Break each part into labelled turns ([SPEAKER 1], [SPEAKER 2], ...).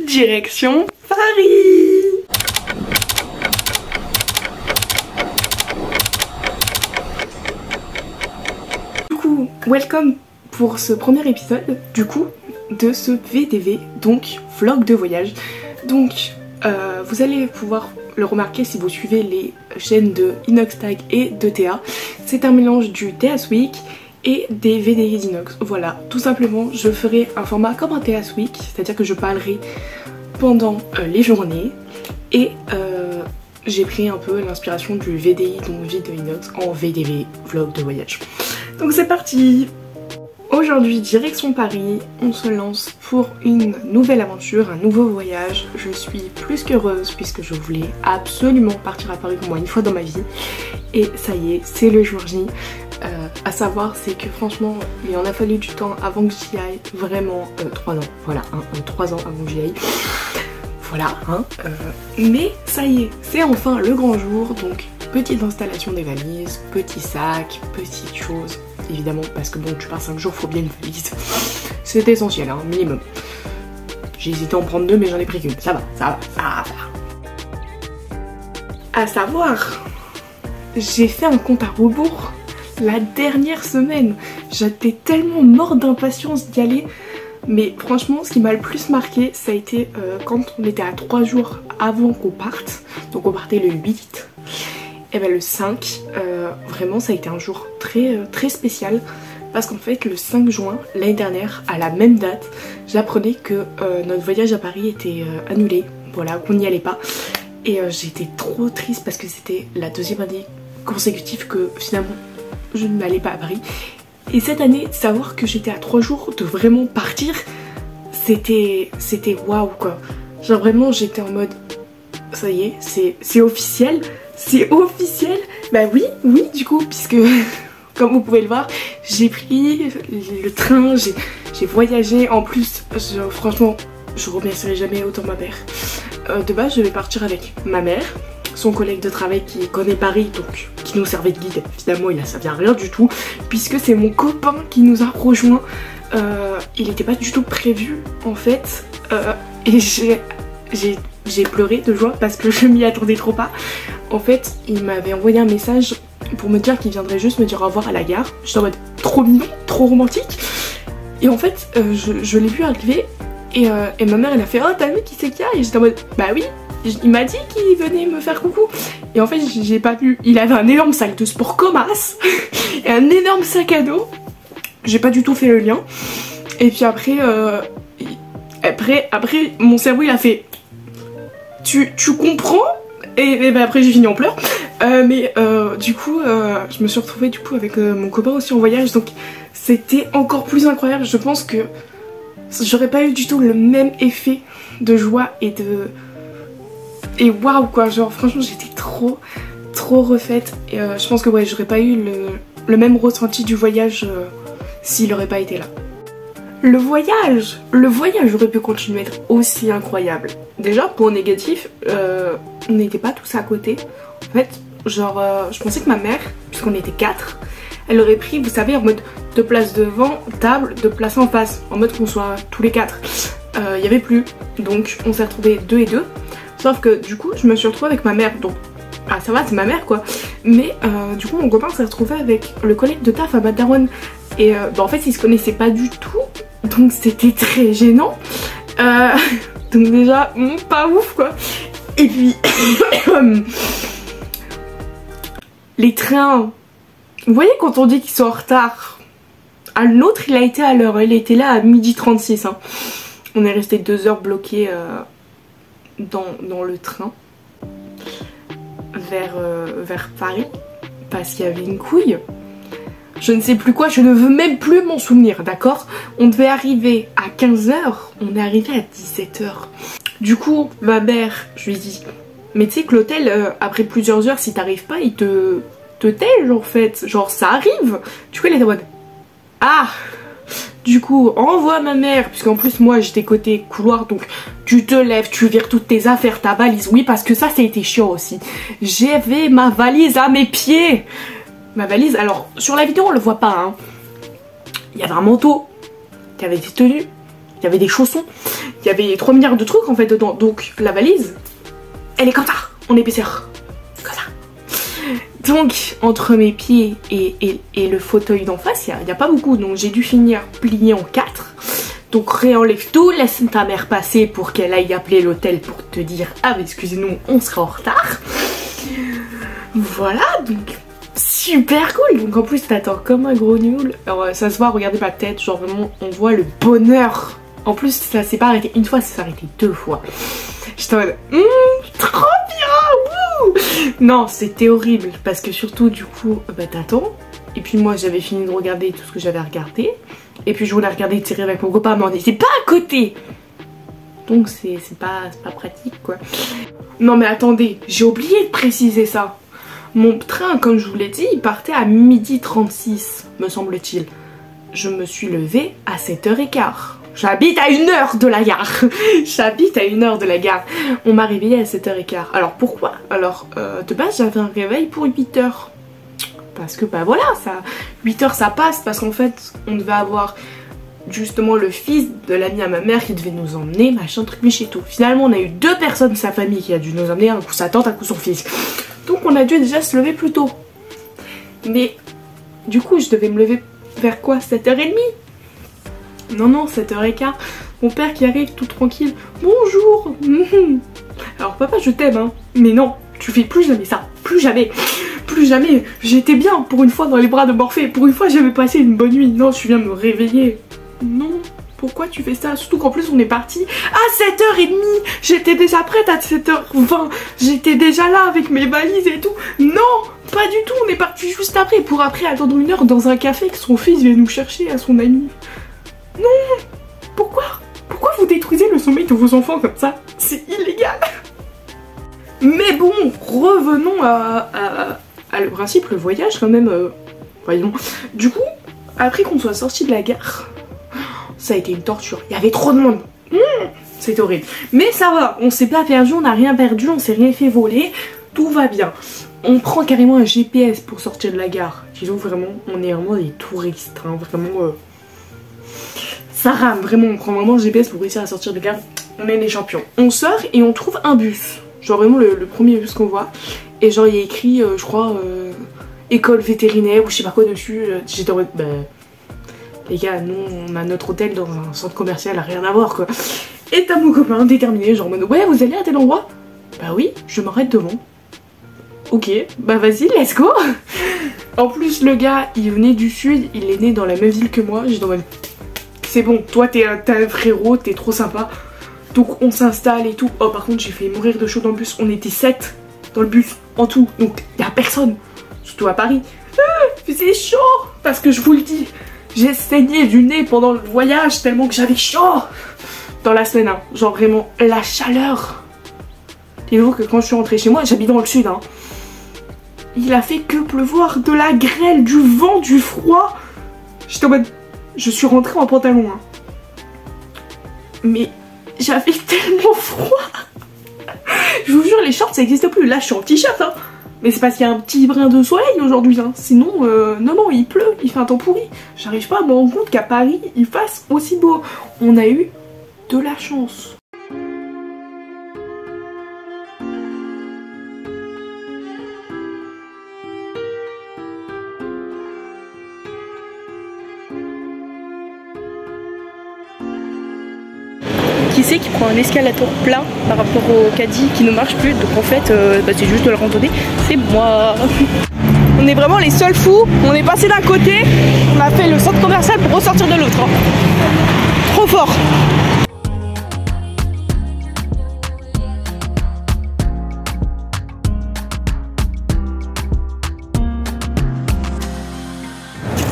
[SPEAKER 1] direction Paris. Du coup, welcome pour ce premier épisode de ce VDV, donc vlog de voyage. Donc vous allez pouvoir le remarquer si vous suivez les chaînes de Inoxtag et de Théa. C'est un mélange du Théa's Week et des VDV d'Inox. Voilà, tout simplement je ferai un format comme un Théa's Week, c'est-à-dire que je parlerai pendant les journées et j'ai pris un peu l'inspiration du VDI, donc vie de Inox, en VDV, vlog de voyage. Donc c'est parti. Aujourd'hui, direction Paris, on se lance pour une nouvelle aventure, un nouveau voyage. Je suis plus qu'heureuse puisque je voulais absolument partir à Paris au moins une fois dans ma vie. Et ça y est, c'est le jour J. À savoir, c'est que franchement, il en a fallu du temps avant que j'y aille. Vraiment, 3 ans, voilà, 3 ans avant que j'y aille. Voilà, mais ça y est, c'est enfin le grand jour. Donc, petite installation des valises, petit sac, petites choses. Évidemment, parce que bon, tu pars 5 jours, faut bien une valise. C'est essentiel, hein, minimum. J'ai hésité à en prendre 2, mais j'en ai pris qu'une. Ça va. À savoir, j'ai fait un compte à rebours la dernière semaine. J'étais tellement morte d'impatience d'y aller. Mais franchement, ce qui m'a le plus marqué, ça a été quand on était à 3 jours avant qu'on parte. Donc on partait le 8. Et ben le 5, vraiment ça a été un jour très spécial parce qu'en fait le 5 juin l'année dernière, à la même date, j'apprenais que notre voyage à Paris était annulé, voilà, qu'on n'y allait pas. Et j'étais trop triste parce que c'était la deuxième année consécutive que finalement je n'allais pas à Paris. Et cette année, savoir que j'étais à 3 jours de vraiment partir, c'était waouh quoi. Genre vraiment j'étais en mode, ça y est, c'est officiel. C'est officiel. Bah oui, du coup, puisque comme vous pouvez le voir, j'ai pris le train, j'ai voyagé. En plus, franchement, je remercierai jamais autant ma mère. De base, je vais partir avec ma mère, son collègue de travail qui connaît Paris, donc qui nous servait de guide. Finalement, il a servi à rien du tout, puisque c'est mon copain qui nous a rejoints. Il n'était pas du tout prévu, en fait. Et j'ai pleuré de joie parce que je m'y attendais trop pas. En fait, il m'avait envoyé un message pour me dire qu'il viendrait juste me dire au revoir à la gare. J'étais en mode trop mignon, trop romantique. Et en fait, je l'ai vu arriver et ma mère elle a fait « Oh, t'as vu qui c'est qu'il y a ?» Et j'étais en mode « Bah oui, il m'a dit qu'il venait me faire coucou. » Et en fait, j'ai pas vu. Il avait un énorme sac de sport comme as et un énorme sac à dos. J'ai pas du tout fait le lien. Et puis après, mon cerveau il a fait « Tu comprends ?» Et ben après j'ai fini en pleurs. Du coup je me suis retrouvée du coup avec mon copain aussi en voyage, donc c'était encore plus incroyable. Je pense que j'aurais pas eu du tout le même effet de joie et waouh quoi, genre franchement j'étais trop refaite et je pense que ouais j'aurais pas eu le même ressenti du voyage s'il aurait pas été là. Le voyage aurait pu continuer à être aussi incroyable. Déjà, point négatif, on n'était pas tous à côté. En fait, genre, je pensais que ma mère, puisqu'on était 4, elle aurait pris, vous savez, en mode 2 places devant, table, 2 places en face, en mode qu'on soit tous les 4. Il y avait plus, donc on s'est retrouvés 2 et 2. Sauf que du coup, je me suis retrouvée avec ma mère, donc ah ça va, c'est ma mère quoi. Mais du coup, mon copain s'est retrouvé avec le collègue de taf à Badaron. Et bah, en fait, ils se connaissaient pas du tout. Donc c'était très gênant. Donc déjà, pas ouf quoi. Et puis, les trains, vous voyez quand on dit qu'ils sont en retard, l'autre il a été à l'heure, il était là à 12h36. Hein. On est resté 2 heures bloqués dans le train vers Paris parce qu'il y avait une couille. Je ne sais plus quoi, je ne veux même plus m'en souvenir, d'accord? On devait arriver à 15h, on est arrivé à 17h. Du coup, ma mère, je lui dis, mais tu sais que l'hôtel, après plusieurs heures, si t'arrives pas, il te tège en fait. Genre, ça arrive. Du coup, elle est en mode, ah! Du coup, envoie ma mère, puisqu'en plus, moi, j'étais côté couloir, donc tu te lèves, tu vires toutes tes affaires, ta valise. Oui, parce que ça a été chiant aussi. J'avais ma valise à mes pieds. Ma valise, alors sur la vidéo on le voit pas hein. Il y avait un manteau qui avait été tenu, il y avait des chaussons, il y avait 3 milliards de trucs en fait dedans. Donc la valise, elle est comme ça, en épaisseur. Comme ça. Donc entre mes pieds et le fauteuil d'en face, il n'y a pas beaucoup. Donc j'ai dû finir plié en 4. Donc réenlève tout, laisse ta mère passer pour qu'elle aille appeler l'hôtel pour te dire « Ah mais excusez-nous, on sera en retard ». Voilà, donc super cool. Donc en plus t'attends comme un gros nul. Alors ça se voit, regardez ma tête, genre vraiment on voit le bonheur. En plus ça s'est pas arrêté une fois, ça s'est arrêté 2 fois. J'étais en mode trop bien, wouh. Non, c'était horrible parce que surtout du coup bah t'attends. Et puis moi j'avais fini de regarder tout ce que j'avais à regarder. Et puis je voulais regarder une série avec mon copain, mais on n'était pas à côté. Donc c'est pas pratique quoi. Non mais attendez, j'ai oublié de préciser ça. Mon train, comme je vous l'ai dit, il partait à 12h36, me semble-t-il. Je me suis levée à 7h15. J'habite à 1 heure de la gare. J'habite à 1 heure de la gare. On m'a réveillée à 7h15. Alors pourquoi? Alors de base j'avais un réveil pour 8h. Parce que bah voilà, 8h ça passe parce qu'en fait on devait avoir justement le fils de l'ami à ma mère qui devait nous emmener, machin truc mais chez tout. Finalement on a eu 2 personnes de sa famille qui a dû nous emmener, un coup sa tante, un coup son fils. Donc on a dû déjà se lever plus tôt. Mais du coup je devais me lever vers quoi, 7h30? Non 7h15. Mon père qui arrive tout tranquille. Bonjour. Alors papa je t'aime hein. Mais non, tu fais plus jamais ça. Plus jamais. Plus jamais. J'étais bien pour une fois dans les bras de Morphée. Pour une fois j'avais passé une bonne nuit. Non, tu viens me réveiller. Non, pourquoi tu fais ça? Surtout qu'en plus on est parti à 7h30. J'étais déjà prête à 7h20. J'étais déjà là avec mes valises et tout. Non, pas du tout. On est parti juste après pour après attendre 1 heure dans un café que son fils vient nous chercher à son ami. Non. Pourquoi vous détruisez le sommeil de vos enfants comme ça? C'est illégal. Mais bon, revenons à le principe, le voyage quand même. Voyons. Du coup, après qu'on soit sorti de la gare, ça a été une torture. Il y avait trop de monde. C'est horrible. Mais ça va, on s'est pas perdu, on n'a rien perdu, on s'est rien fait voler. Tout va bien. On prend carrément un GPS pour sortir de la gare. Disons vraiment, on est vraiment des touristes. Hein, vraiment, ça rame vraiment. On prend vraiment un GPS pour réussir à sortir de la gare. On est les champions. On sort et on trouve un bus. Genre vraiment le premier bus qu'on voit. Et genre il y a écrit, je crois, école vétérinaire ou je sais pas quoi dessus. J'étais en mode, bah, les gars, nous on a notre hôtel dans un centre commercial, rien à voir quoi. Et t'as mon copain déterminé, genre en mode, ouais, vous allez à tel endroit? Bah oui, je m'arrête devant. Ok, bah vas-y, let's go. En plus, le gars, il venait du sud, il est né dans la même ville que moi. J'étais en mode, c'est bon, toi t'es un frérot, t'es trop sympa. Donc on s'installe et tout. Oh par contre j'ai fait mourir de chaud dans le bus. On était 7 dans le bus en tout. Donc il n'y a personne. Surtout à Paris. C'est chaud. Parce que je vous le dis, j'ai saigné du nez pendant le voyage tellement que j'avais chaud. Dans la semaine, hein. Genre vraiment la chaleur. Dites-vous que quand je suis rentrée chez moi, j'habite dans le sud. Hein. Il a fait que pleuvoir, de la grêle, du vent, du froid. J'étais en mode... Je suis rentrée en pantalon. Hein. Mais... j'avais tellement froid. Je vous jure, les shorts ça n'existe plus. Là je suis en t-shirt hein. Mais c'est parce qu'il y a un petit brin de soleil aujourd'hui hein. Sinon non il pleut, il fait un temps pourri. J'arrive pas à me rendre compte qu'à Paris il fasse aussi beau. On a eu de la chance. Qui c'est qui prend un escalator plat par rapport au caddie qui ne marche plus? Donc en fait bah, c'est juste de le randonner, c'est moi. On est vraiment les seuls fous. On est passé d'un côté, on a fait le centre commercial pour ressortir de l'autre hein. Trop fort.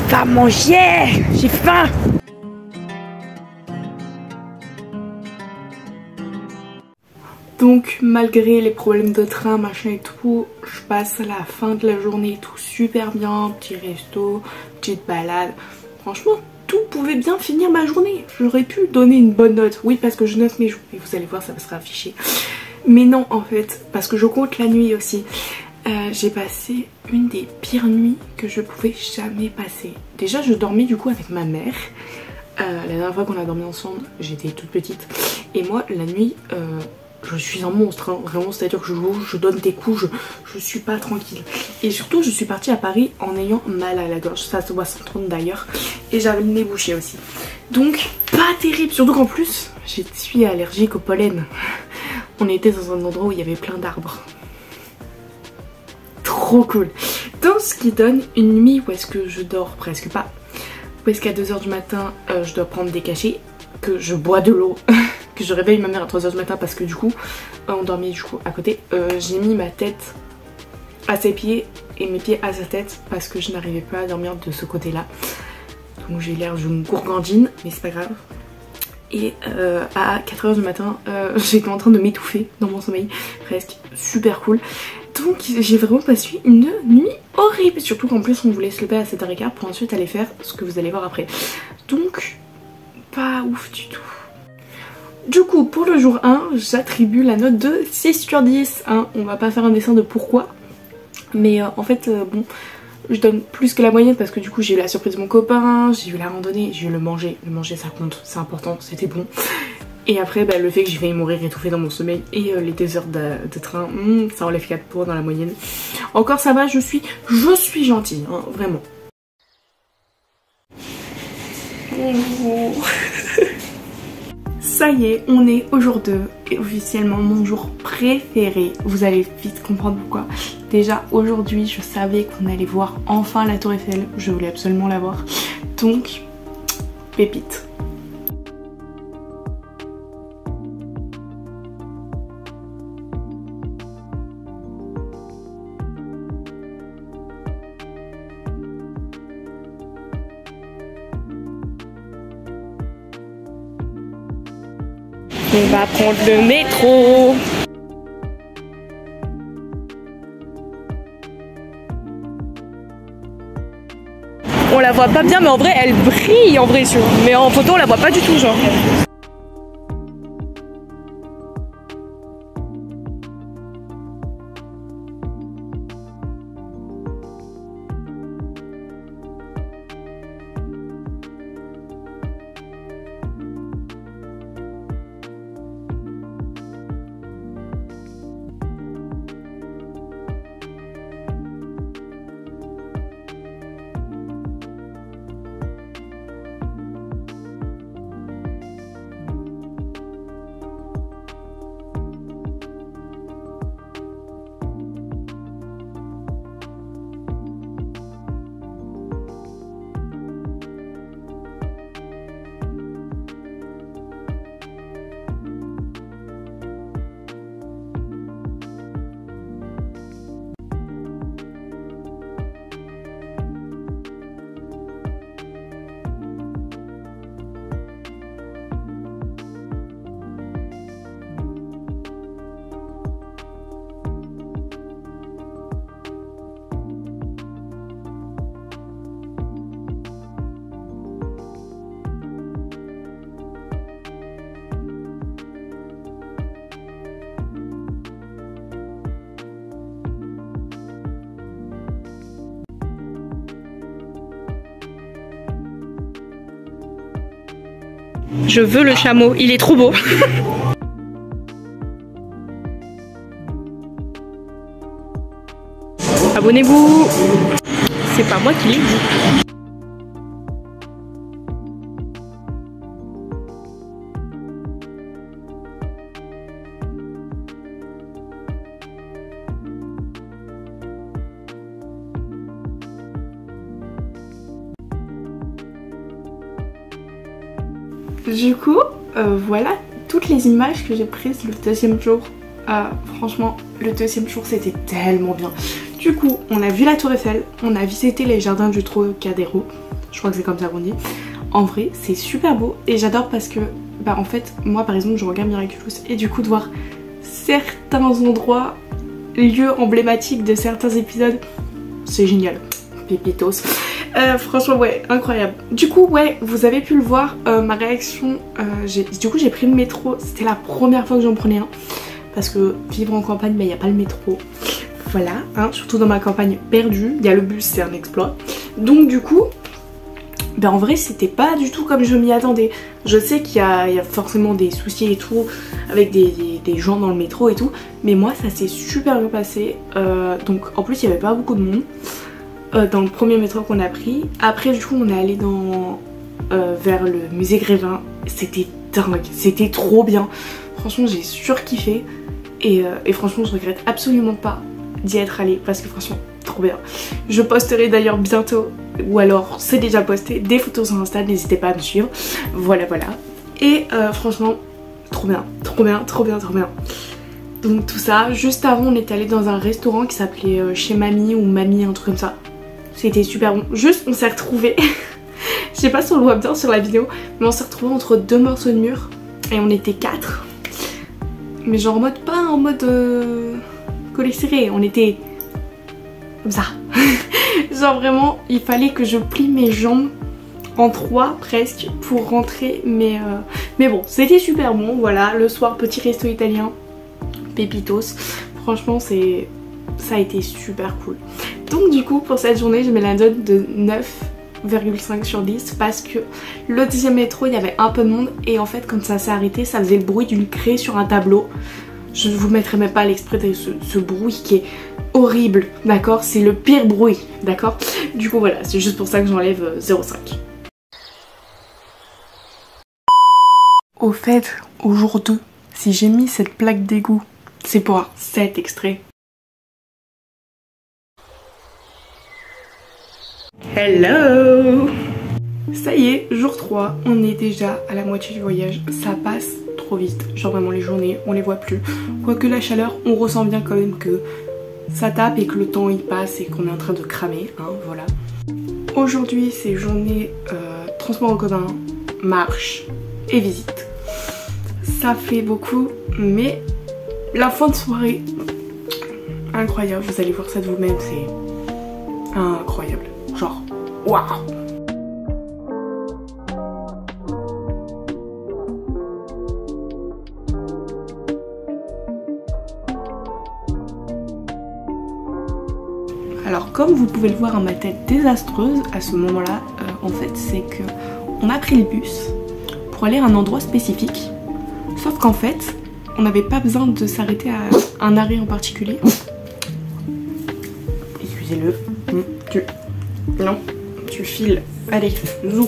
[SPEAKER 1] Va manger, j'ai faim. Donc malgré les problèmes de train, machin et tout, je passe la fin de la journée tout super bien, petit resto, petite balade. Franchement, tout pouvait bien finir ma journée. J'aurais pu donner une bonne note. Oui, parce que je note mes jours. Et vous allez voir, ça sera affiché. Mais non, en fait, parce que je compte la nuit aussi. J'ai passé une des pires nuits que je pouvais jamais passer. Déjà, je dormais du coup avec ma mère. La dernière fois qu'on a dormi ensemble, j'étais toute petite. Et moi, la nuit, je suis un monstre, hein, vraiment. C'est-à-dire que je donne des coups, je suis pas tranquille. Et surtout, je suis partie à Paris en ayant mal à la gorge. Ça se voit sans d'ailleurs. Et j'avais le nez bouché aussi. Donc, pas terrible. Surtout qu'en plus, je suis allergique au pollen. On était dans un endroit où il y avait plein d'arbres. Trop cool. Donc, ce qui donne une nuit où est-ce que je dors presque pas. Où est-ce qu'à 2 h du matin, je dois prendre des cachets, que je bois de l'eau, que je réveille ma mère à 3 h du matin parce que du coup, on dormait du coup à côté. J'ai mis ma tête à ses pieds et mes pieds à sa tête parce que je n'arrivais pas à dormir de ce côté-là. Donc j'ai l'air d'une gourgandine, mais c'est pas grave. Et à 4 h du matin, j'étais en train de m'étouffer dans mon sommeil, presque, super cool. Donc j'ai vraiment passé une nuit horrible, surtout qu'en plus on voulait se lever à 7 h 15 pour ensuite aller faire ce que vous allez voir après. Donc pas ouf du tout. Du coup pour le jour 1, j'attribue la note de 6 sur 10. Hein. On va pas faire un dessin de pourquoi, mais en fait bon, je donne plus que la moyenne parce que du coup j'ai eu la surprise de mon copain, j'ai eu la randonnée, j'ai eu le manger. Le manger ça compte, c'est important, c'était bon. Et après bah, le fait que j'ai failli mourir étouffée dans mon sommeil et les 2 heures de train, ça enlève 4 points dans la moyenne. Encore ça va, je suis gentille, hein, vraiment. Ça y est, on est au jour 2 et officiellement mon jour préféré. Vous allez vite comprendre pourquoi. Déjà aujourd'hui je savais qu'on allait voir enfin la Tour Eiffel, je voulais absolument la voir. Donc, pépite. On va prendre le métro. On la voit pas bien mais en vrai elle brille en vrai sur. Mais en photo on la voit pas du tout genre. Je veux le chameau, il est trop beau. Abonnez-vous. C'est pas moi qui l'ai dit. Du coup, voilà toutes les images que j'ai prises le deuxième jour. Franchement, le deuxième jour c'était tellement bien. Du coup, on a vu la Tour Eiffel, on a visité les jardins du Trocadéro. Je crois que c'est comme ça qu'on dit. En vrai, c'est super beau et j'adore parce que, bah en fait, moi par exemple, je regarde Miraculous et du coup de voir certains endroits, lieux emblématiques de certains épisodes, c'est génial. Pépitos. Franchement ouais, incroyable. Du coup ouais, vous avez pu le voir, ma réaction, du coup j'ai pris le métro, c'était la première fois que j'en prenais un. Parce que vivre en campagne, il n'y a pas le métro. Voilà, hein, surtout dans ma campagne perdue, il y a le bus, c'est un exploit. Donc du coup, Ben en vrai c'était pas du tout comme je m'y attendais. Je sais qu'il y a forcément des soucis et tout avec des gens dans le métro et tout, mais moi ça s'est super bien passé. Donc en plus il y avait pas beaucoup de monde dans le premier métro qu'on a pris. Après du coup on est allé vers le musée Grévin. C'était dingue, c'était trop bien. Franchement j'ai surkiffé et franchement je regrette absolument pas d'y être allée parce que franchement trop bien. Je posterai d'ailleurs bientôt, ou alors c'est déjà posté, des photos sur Insta, n'hésitez pas à me suivre. Voilà voilà. Et franchement trop bien, trop bien, trop bien, trop bien. Donc tout ça, juste avant on est allé dans un restaurant qui s'appelait Chez Mamie ou Mamie, un truc comme ça. C'était super bon. Juste on s'est retrouvés, je sais pas si on le voit bien sur la vidéo, mais on s'est retrouvés entre deux morceaux de mur et on était 4. Mais genre en mode, pas en mode collé serré, on était comme ça. Genre vraiment il fallait que je plie mes jambes en 3 presque pour rentrer, mais bon c'était super bon. Voilà, le soir petit resto italien, Pepitos, franchement ça a été super cool. Donc du coup pour cette journée je mets la note de 9,5 sur 10 parce que le deuxième métro il y avait un peu de monde et en fait quand ça s'est arrêté ça faisait le bruit d'une craie sur un tableau. Je ne vous mettrai même pas à l'exprès de ce bruit qui est horrible, d'accord? C'est le pire bruit, d'accord? Du coup voilà, c'est juste pour ça que j'enlève 0,5. Au fait, au jour 2, si j'ai mis cette plaque d'égout, c'est pour cet extrait. Hello! Ça y est, jour 3, on est déjà à la moitié du voyage, ça passe trop vite, genre vraiment les journées, on les voit plus. Quoique la chaleur, on ressent bien quand même que ça tape et que le temps il passe et qu'on est en train de cramer, hein, voilà. Aujourd'hui c'est journée transport en commun, marche et visite. Ça fait beaucoup, mais la fin de soirée, incroyable, vous allez voir ça de vous-même, c'est incroyable, genre waouh! Alors comme vous pouvez le voir à ma tête désastreuse à ce moment là, en fait c'est que on a pris le bus pour aller à un endroit spécifique, sauf qu'en fait on n'avait pas besoin de s'arrêter à un arrêt en particulier. Excusez-le, tu files, allez, zou.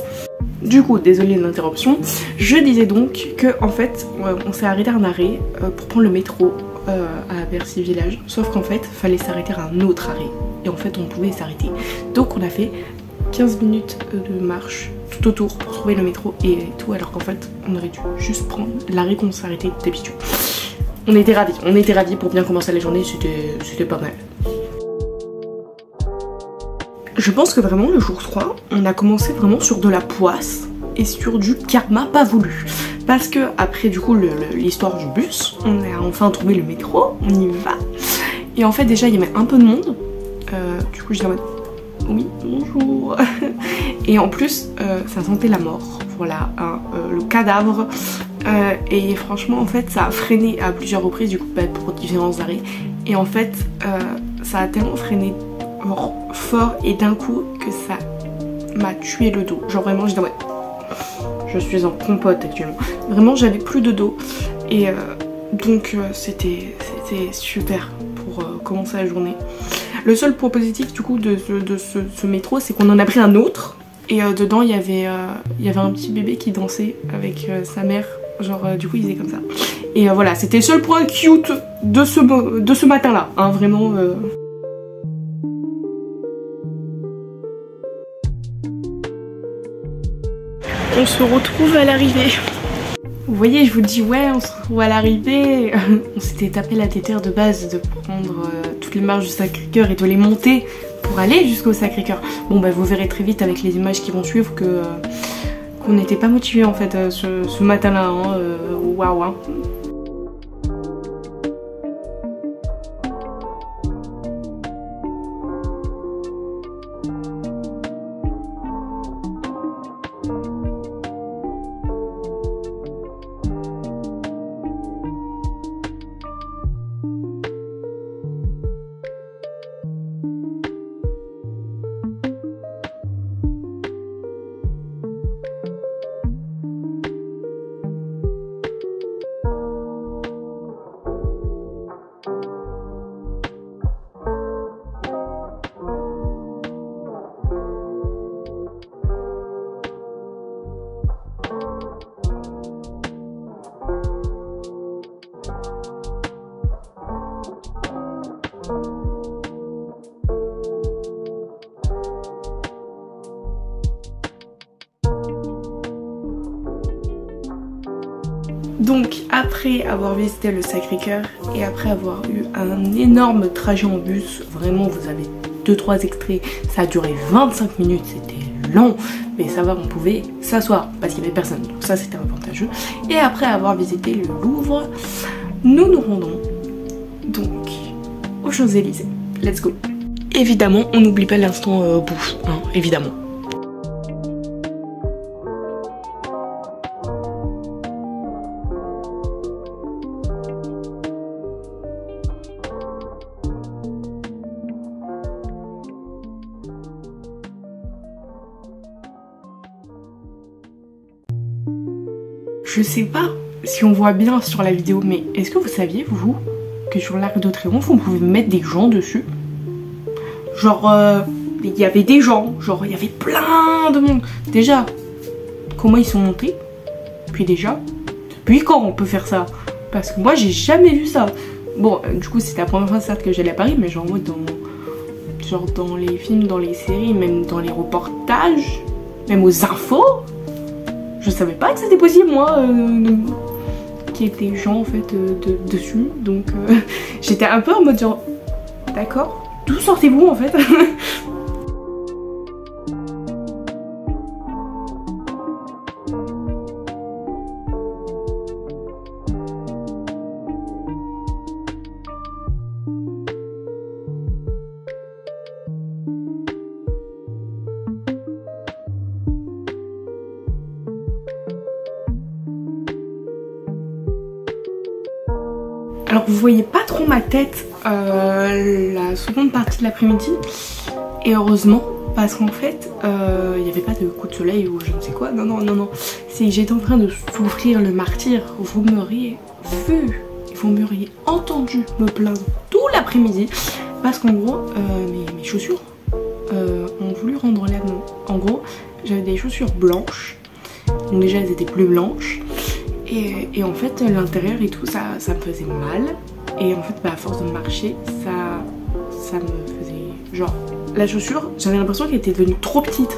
[SPEAKER 1] Du coup, désolé de l'interruption, je disais donc que en fait on s'est arrêté à un arrêt pour prendre le métro à Bercy Village, sauf qu'en fait fallait s'arrêter à un autre arrêt et en fait on pouvait s'arrêter. Donc on a fait 15 minutes de marche tout autour pour trouver le métro et tout, alors qu'en fait on aurait dû juste prendre l'arrêt qu'on s'est arrêté d'habitude. On était ravis pour bien commencer la journée, c'était pas mal. Je pense que vraiment le jour 3, on a commencé vraiment sur de la poisse et sur du karma pas voulu. Parce que après du coup l'histoire du bus, on a enfin trouvé le métro, on y va. Et en fait déjà il y avait un peu de monde, du coup j'étais en mode oui bonjour. Et en plus ça sentait la mort, voilà, hein, le cadavre. Et franchement en fait ça a freiné à plusieurs reprises du coup pour différents arrêts. Et en fait ça a tellement freiné fort et d'un coup que ça m'a tué le dos. Genre vraiment j'étais en mode je suis en compote actuellement. Vraiment j'avais plus de dos et donc c'était super pour commencer la journée. Le seul point positif du coup de ce métro c'est qu'on en a pris un autre et dedans il y avait un petit bébé qui dansait avec sa mère. Genre du coup il faisait comme ça. Et voilà, c'était le seul point cute de ce matin là, hein, vraiment. On se retrouve à l'arrivée. Vous voyez, je vous dis ouais, on se retrouve à l'arrivée. On s'était tapé la tétère de base de prendre toutes les marches du Sacré-Cœur et de les monter pour aller jusqu'au Sacré-Cœur. Bon bah vous verrez très vite avec les images qui vont suivre que qu'on n'était pas motivés en fait ce matin-là. Hein, waouh. Hein. Donc après avoir visité le Sacré-Cœur et après avoir eu un énorme trajet en bus, vraiment vous avez 2-3 extraits, ça a duré 25 minutes, c'était long, mais ça va, on pouvait s'asseoir parce qu'il n'y avait personne, donc ça c'était avantageux. Et après avoir visité le Louvre, nous nous rendons donc aux Champs-Élysées. Let's go. Évidemment, on n'oublie pas l'instant bouffe, hein, évidemment. Je sais pas si on voit bien sur la vidéo, mais est-ce que vous saviez, vous, que sur l'Arc de Triomphe, on pouvait mettre des gens dessus? Genre, il y avait des gens, genre, il y avait plein de monde. Déjà, comment ils sont montés? Puis déjà, depuis quand on peut faire ça? Parce que moi, j'ai jamais vu ça. Bon, du coup, c'était la première fois, certes, que j'allais à Paris, mais genre, moi, dans les films, dans les séries, même dans les reportages, même aux infos, je savais pas que c'était possible, moi, qu'il y ait des gens en fait dessus. Donc j'étais un peu en mode genre, d'accord, d'où sortez-vous en fait? Alors vous voyez pas trop ma tête la seconde partie de l'après-midi, et heureusement parce qu'en fait il n'y avait pas de coup de soleil ou je ne sais quoi, non, c'est que j'étais en train de souffrir le martyre. Vous m'auriez vu, vous m'auriez entendu me plaindre tout l'après-midi parce qu'en gros mes chaussures ont voulu rendre l'air. En gros j'avais des chaussures blanches, donc déjà elles étaient plus blanches. Et en fait l'intérieur et tout ça me faisait mal, et en fait à force de marcher ça me faisait genre, la chaussure j'avais l'impression qu'elle était devenue trop petite,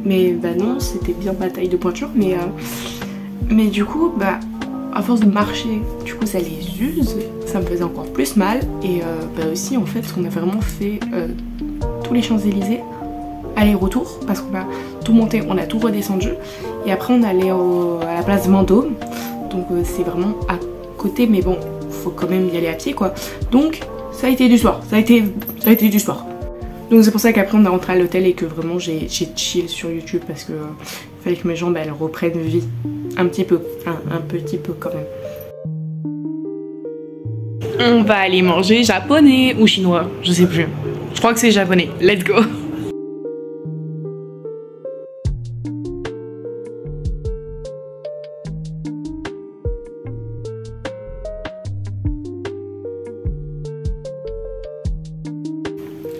[SPEAKER 1] mais bah non, c'était bien ma taille de pointure, mais du coup bah à force de marcher du coup ça les use, ça me faisait encore plus mal. Et bah aussi en fait on a vraiment fait tous les Champs-Élysées aller-retour parce qu'on a tout monté, on a tout redescendu et après on allait à la place Vendôme, donc c'est vraiment à côté, mais bon faut quand même y aller à pied quoi, donc ça a été du sport, ça a été du sport. Donc c'est pour ça qu'après on est rentré à l'hôtel et que vraiment j'ai chill sur YouTube parce que fallait que mes jambes elles reprennent vie un petit peu, un petit peu quand même. On va aller manger japonais ou chinois, je sais plus, je crois que c'est japonais, let's go.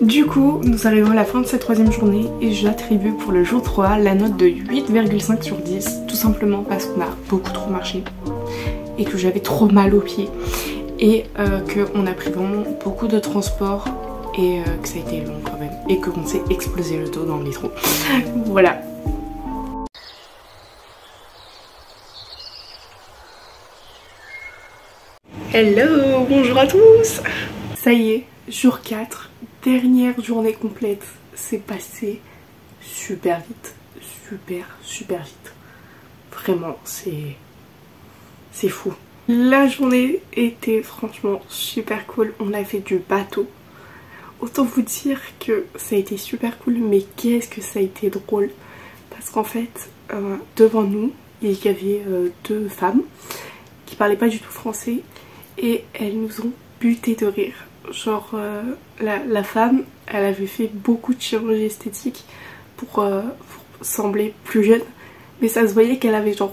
[SPEAKER 1] Du coup, nous arrivons à la fin de cette troisième journée et j'attribue pour le jour 3 la note de 8,5 sur 10, tout simplement parce qu'on a beaucoup trop marché et que j'avais trop mal aux pieds et qu'on a pris vraiment beaucoup de transport et que ça a été long quand même et qu'on s'est explosé le dos dans le métro. Voilà. Hello, bonjour à tous. Ça y est, jour 4. Dernière journée complète, c'est passé super vite, super vite. Vraiment, c'est fou. La journée était franchement super cool, on a fait du bateau. Autant vous dire que ça a été super cool, mais qu'est-ce que ça a été drôle. Parce qu'en fait, devant nous, il y avait deux femmes qui parlaient pas du tout français et elles nous ont buté de rire. Genre la femme, elle avait fait beaucoup de chirurgie esthétique pour sembler plus jeune, mais ça se voyait qu'elle avait genre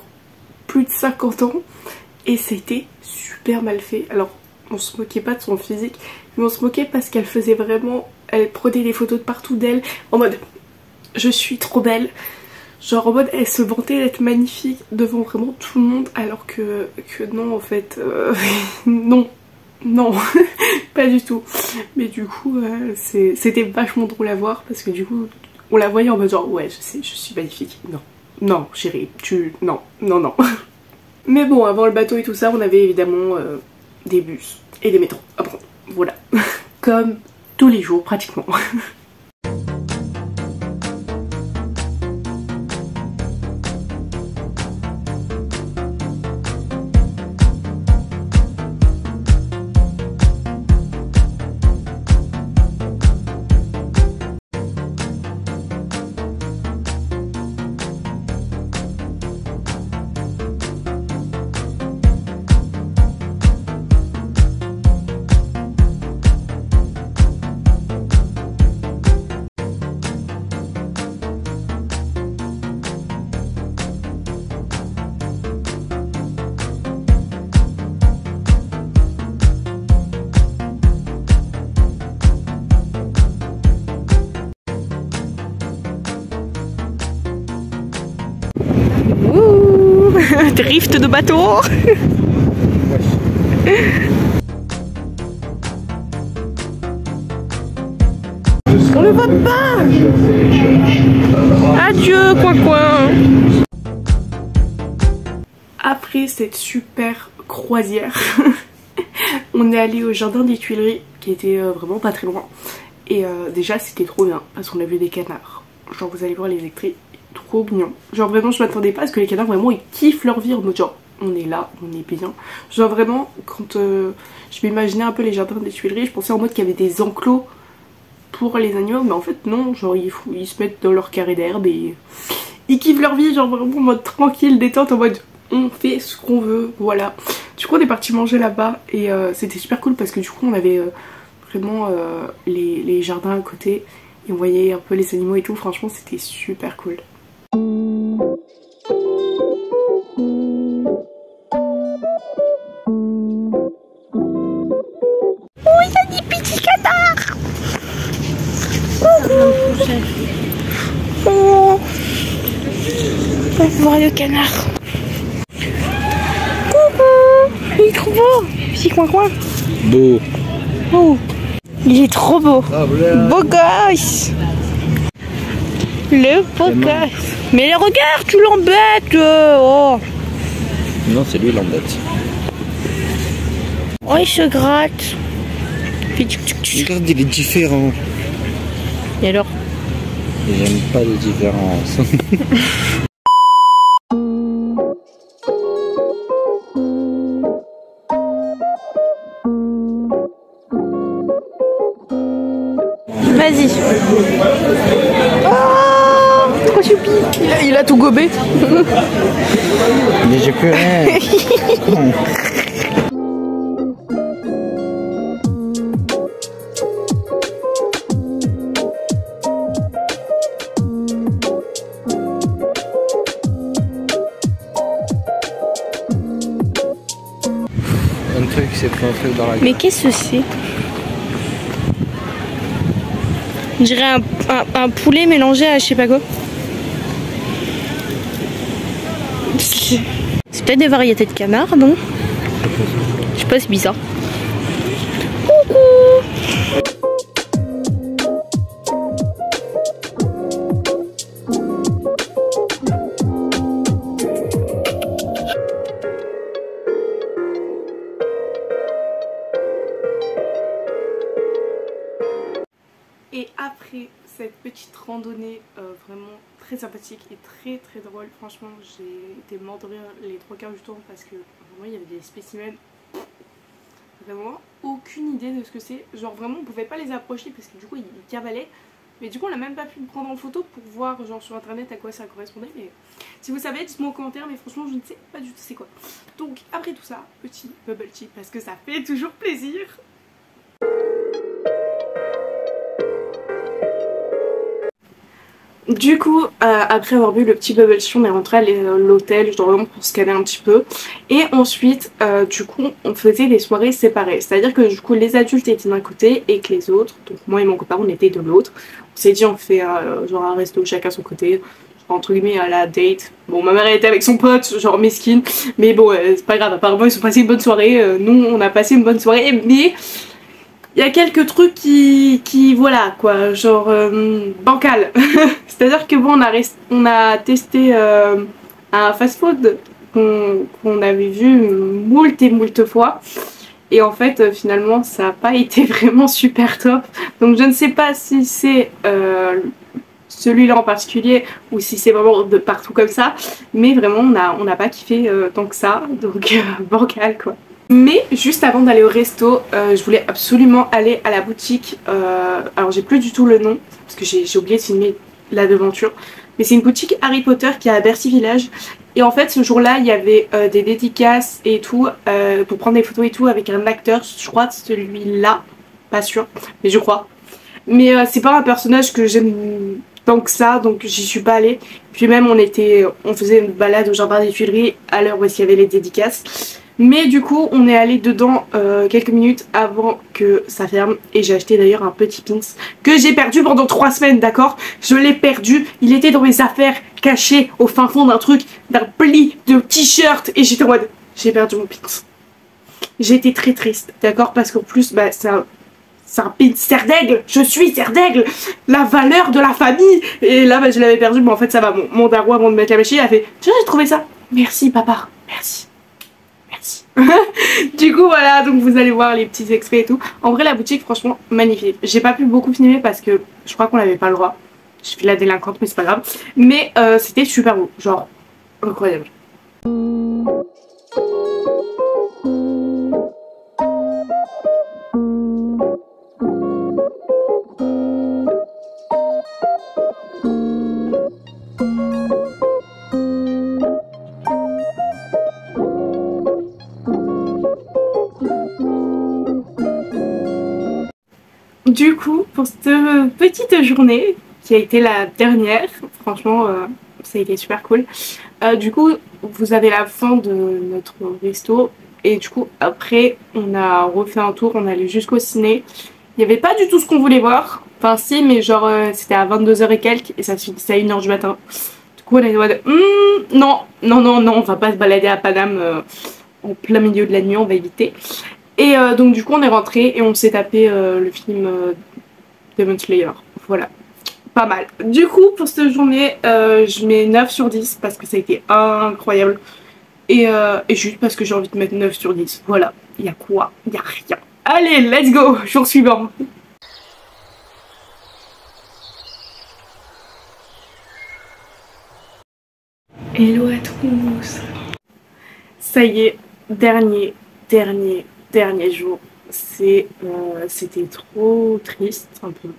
[SPEAKER 1] plus de 50 ans et c'était super mal fait. Alors on se moquait pas de son physique, mais on se moquait parce qu'elle faisait vraiment, elle prenait des photos de partout d'elle en mode je suis trop belle, genre en mode elle se vantait d'être magnifique devant vraiment tout le monde, alors que non en fait non pas du tout. Mais du coup c'était vachement drôle à voir parce que du coup on la voyait en mode genre ouais je sais, je suis magnifique. Non chérie, non. Mais bon, avant le bateau et tout ça, on avait évidemment des bus et des métros à prendre. Voilà. Comme tous les jours pratiquement. Drift de bateau. On le voit pas. Adieu coin. Après cette super croisière, on est allé au jardin des Tuileries qui était vraiment pas très loin. Et déjà c'était trop bien parce qu'on a vu des canards. Genre vous allez voir les extraits. Trop mignon. Genre vraiment je m'attendais pas parce que les canards vraiment ils kiffent leur vie en mode genre on est là, on est bien. Genre vraiment quand je m'imaginais un peu les jardins des Tuileries, je pensais en mode qu'il y avait des enclos pour les animaux mais en fait non, genre ils se mettent dans leur carré d'herbe et ils kiffent leur vie genre vraiment en mode tranquille, détente, en mode on fait ce qu'on veut, voilà. Du coup on est parti manger là-bas et c'était super cool parce que du coup on avait vraiment les jardins à côté et on voyait un peu les animaux et tout, franchement c'était super cool. Oh, il y a des petits canards. Oh, on va voir le canard. Coucou, il est trop beau. Petit coin.
[SPEAKER 2] Beau.
[SPEAKER 1] Oh, il est trop beau. Beau gosse. Le beau gosse. Mais regarde, tu l'embêtes. Oh.
[SPEAKER 2] Non, c'est lui l'embête.
[SPEAKER 1] Oh, il se gratte.
[SPEAKER 2] Regarde, il est différent.
[SPEAKER 1] Et alors?
[SPEAKER 2] J'aime pas les différences.
[SPEAKER 1] Vas-y. Oh, trop choupi. Il a tout gobé.
[SPEAKER 2] Mais j'ai plus rien. Un truc s'est pris un truc dans la gueule.
[SPEAKER 1] Mais qu'est-ce que c'est? On dirait un poulet mélangé à je sais pas quoi. C'est peut-être des variétés de canards, non? Je sais pas, c'est bizarre. Coucou! Et après cette petite randonnée vraiment très sympathique et très drôle, franchement j'ai été mort de rire les 3/4 du temps parce que vraiment il y avait des spécimens, vraiment aucune idée de ce que c'est, genre vraiment on pouvait pas les approcher parce que du coup ils cavalaient, mais du coup on n'a même pas pu le prendre en photo pour voir genre sur internet à quoi ça correspondait, mais si vous savez dites-moi en commentaire, mais franchement je ne sais pas du tout c'est quoi. Donc après tout ça, petit bubble tea parce que ça fait toujours plaisir. Du coup, après avoir bu le petit bubble tea, on est rentré à l'hôtel, je dois vraiment pour se caler un petit peu. Et ensuite, du coup, on faisait des soirées séparées. C'est-à-dire que du coup, les adultes étaient d'un côté et que les autres, donc moi et mon copain, on était de l'autre. On s'est dit, on fait genre un resto chacun son côté, genre, entre guillemets à la date. Bon, ma mère elle était avec son pote, genre mesquine, mais bon, c'est pas grave, apparemment ils ont passé une bonne soirée. Nous, on a passé une bonne soirée, mais... il y a quelques trucs qui voilà quoi, genre bancal. C'est à dire que bon on a testé un fast food qu'on avait vu moult et moult fois. Et en fait, finalement, ça n'a pas été vraiment super top. Donc je ne sais pas si c'est celui-là en particulier ou si c'est vraiment de partout comme ça. Mais vraiment, on n'a pas kiffé tant que ça. Donc bancal quoi. Mais juste avant d'aller au resto, je voulais absolument aller à la boutique. Alors j'ai plus du tout le nom parce que j'ai oublié de filmer la devanture. Mais c'est une boutique Harry Potter qui est à Bercy Village. Et en fait ce jour-là il y avait des dédicaces et tout pour prendre des photos et tout avec un acteur. Je crois que celui-là, pas sûr, mais je crois. Mais c'est pas un personnage que j'aime tant que ça, donc j'y suis pas allée. Puis même on faisait une balade au jardin des Tuileries à l'heure où il y avait les dédicaces. Mais du coup on est allé dedans quelques minutes avant que ça ferme. Et j'ai acheté d'ailleurs un petit pins que j'ai perdu pendant 3 semaines, d'accord. Je l'ai perdu, il était dans mes affaires caché au fin fond d'un truc, d'un pli de t-shirt. Et j'étais en mode, j'ai perdu mon pins. J'ai été très triste, d'accord, parce qu'en plus bah, c'est un pin serre d'aigle. Je suis serre d'aigle, la valeur de la famille. Et là bah, je l'avais perdu, mais en fait ça va. Mon daron avant de mettre la machine, il a fait, tiens j'ai trouvé ça. Merci papa, merci. Du coup voilà, donc vous allez voir les petits extraits et tout. En vrai la boutique franchement magnifique. J'ai pas pu beaucoup filmer parce que je crois qu'on n'avait pas le droit. Je suis la délinquante mais c'est pas grave. Mais c'était super beau, genre incroyable. Du coup, pour cette petite journée, qui a été la dernière, franchement, ça a été super cool. Du coup, vous avez la fin de notre resto. Et du coup, après, on a refait un tour, on allait jusqu'au ciné. Il n'y avait pas du tout ce qu'on voulait voir. Enfin, si, mais genre, c'était à 22 h et quelques, et ça se finissait à 1 h du matin. Du coup, on a dit, non, on va pas se balader à Paname en plein milieu de la nuit, on va éviter. Et donc du coup on est rentré et on s'est tapé le film Demon Slayer. Voilà, pas mal. Du coup pour cette journée je mets 9 sur 10 parce que ça a été incroyable. Et juste parce que j'ai envie de mettre 9 sur 10. Voilà, il y a quoi? Il y a rien. Allez, let's go, jour suivant. Hello à tous. Ça y est, dernier jour. C'était trop triste un peu.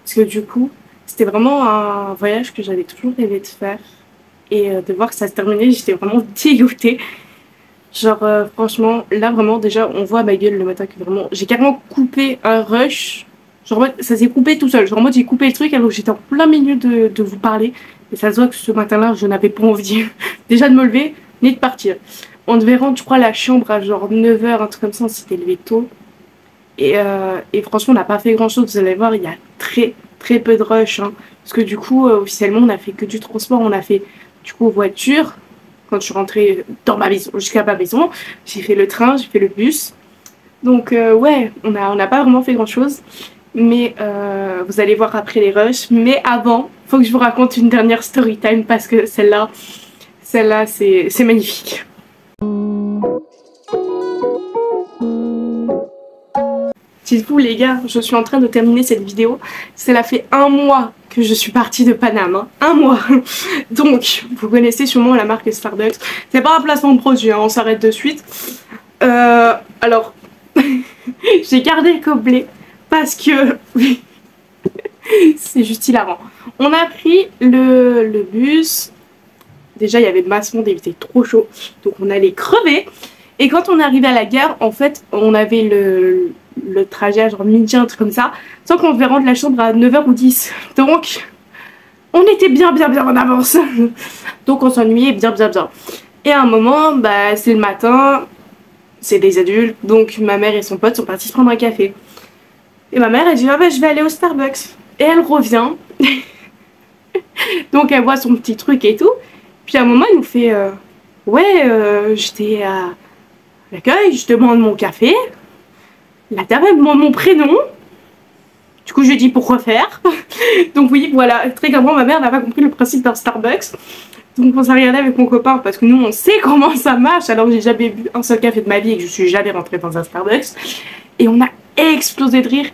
[SPEAKER 1] Parce que du coup, c'était vraiment un voyage que j'avais toujours rêvé de faire. Et de voir que ça se terminait, j'étais vraiment dégoûtée. Genre franchement, là vraiment déjà on voit à ma gueule le matin que vraiment j'ai carrément coupé un rush. Genre en mode, ça s'est coupé tout seul. Genre en mode j'ai coupé le truc alors que j'étais en plein milieu de vous parler. Et ça se voit que ce matin-là je n'avais pas envie déjà de me lever ni de partir. On devait rendre je crois la chambre à genre 9 h, un truc comme ça, on s'était levé tôt. Et franchement on n'a pas fait grand chose, vous allez voir il y a très peu de rush. Hein. Parce que du coup officiellement on a fait que du transport, on a fait du coup voiture. Quand je suis rentrée dans ma maison, jusqu'à ma maison, j'ai fait le train, j'ai fait le bus. Donc ouais, on n'a pas vraiment fait grand chose. Mais vous allez voir après les rushs. Mais avant, faut que je vous raconte une dernière story time parce que celle-là c'est magnifique. Dites-vous les gars, je suis en train de terminer cette vidéo. Cela fait 1 mois que je suis partie de Paname. Hein. 1 mois. Donc, vous connaissez sûrement la marque Starbucks. C'est pas un placement de produit, hein, on s'arrête de suite. Alors, j'ai gardé le gobelet parce que... c'est juste hilarant. On a pris le bus. Déjà, il y avait masse monde et il était trop chaud. Donc, on allait crever. Et quand on est arrivé à la gare, en fait, on avait le trajet genre midi, un truc comme ça, sans qu'on devait rendre la chambre à 9 h ou 10. Donc on était bien en avance. Donc on s'ennuyait bien. Et à un moment, bah c'est le matin, c'est des adultes, donc ma mère et son pote sont partis se prendre un café. Et ma mère elle dit ah bah je vais aller au Starbucks. Et elle revient. Donc elle voit son petit truc et tout. Puis à un moment elle nous fait ouais j'étais à l'accueil, je demande mon café. La dame elle me demande mon prénom. Du coup je lui dis pourquoi faire. Donc oui voilà, très clairement ma mère n'a pas compris le principe d'un Starbucks. Donc on s'est regardé avec mon copain parce que nous on sait comment ça marche alors que j'ai jamais bu un seul café de ma vie et que je suis jamais rentrée dans un Starbucks. Et on a explosé de rire.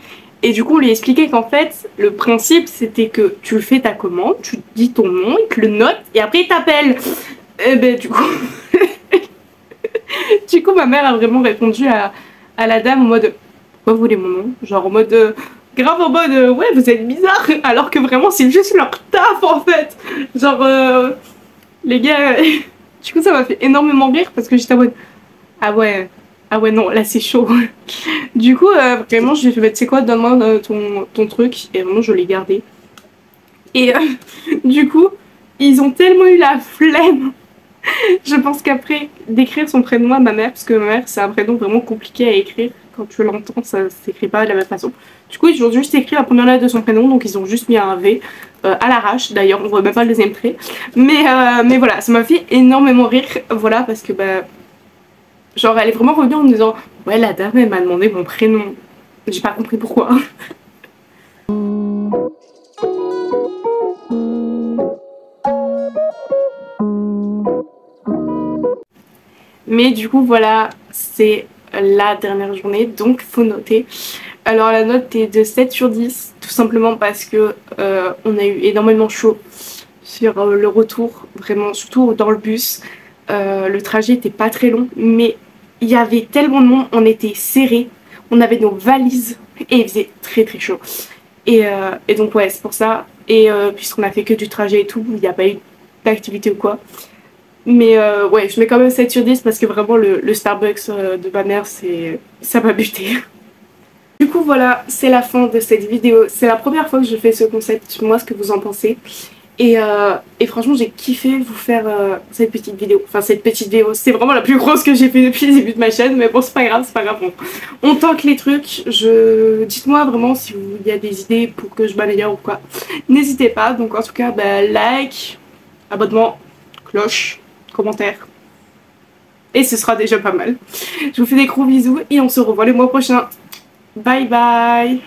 [SPEAKER 1] Et du coup on lui a expliqué qu'en fait le principe c'était que tu fais ta commande, tu dis ton nom, il te le note et après il t'appelle. Et ben du coup... du coup ma mère a vraiment répondu à la dame en mode pourquoi vous voulez mon nom? Genre en mode... grave en mode ouais vous êtes bizarre alors que vraiment c'est juste leur taf en fait. Genre les gars du coup ça m'a fait énormément rire parce que j'étais en mode ah ouais non là c'est chaud. Du coup vraiment je lui ai fait bah, tu sais quoi donne-moi ton truc et vraiment je l'ai gardé. Et du coup ils ont tellement eu la flemme. Je pense qu'après d'écrire son prénom à ma mère, parce que ma mère c'est un prénom vraiment compliqué à écrire, quand tu l'entends ça s'écrit pas de la même façon. Du coup ils ont juste écrit la première lettre de son prénom, donc ils ont juste mis un V à l'arrache, d'ailleurs on voit même pas le deuxième trait. Mais voilà, ça m'a fait énormément rire, voilà, parce que bah... genre elle est vraiment revenue en me disant ouais la dame elle m'a demandé mon prénom. J'ai pas compris pourquoi. Mais du coup voilà, c'est la dernière journée, donc faut noter. Alors la note est de 7 sur 10, tout simplement parce que on a eu énormément chaud sur le retour, vraiment, surtout dans le bus. Le trajet était pas très long, mais il y avait tellement de monde, on était serrés, on avait nos valises et il faisait très très chaud. Et donc ouais, c'est pour ça. Et puisqu'on a fait que du trajet et tout, il n'y a pas eu d'activité ou quoi. Mais ouais, je mets quand même 7 sur 10 parce que vraiment le Starbucks de ma mère, ça m'a buté. Du coup voilà, c'est la fin de cette vidéo. C'est la première fois que je fais ce concept, dites-moi ce que vous en pensez. Et franchement j'ai kiffé vous faire cette petite vidéo. Enfin cette petite vidéo, c'est vraiment la plus grosse que j'ai fait depuis le début de ma chaîne. Mais bon c'est pas grave, on tente les trucs. Dites-moi vraiment si il y a des idées pour que je m'améliore ou quoi. N'hésitez pas, donc en tout cas bah, like, abonnement, cloche, commentaire. Et ce sera déjà pas mal. Je vous fais des gros bisous et on se revoit le mois prochain. Bye bye.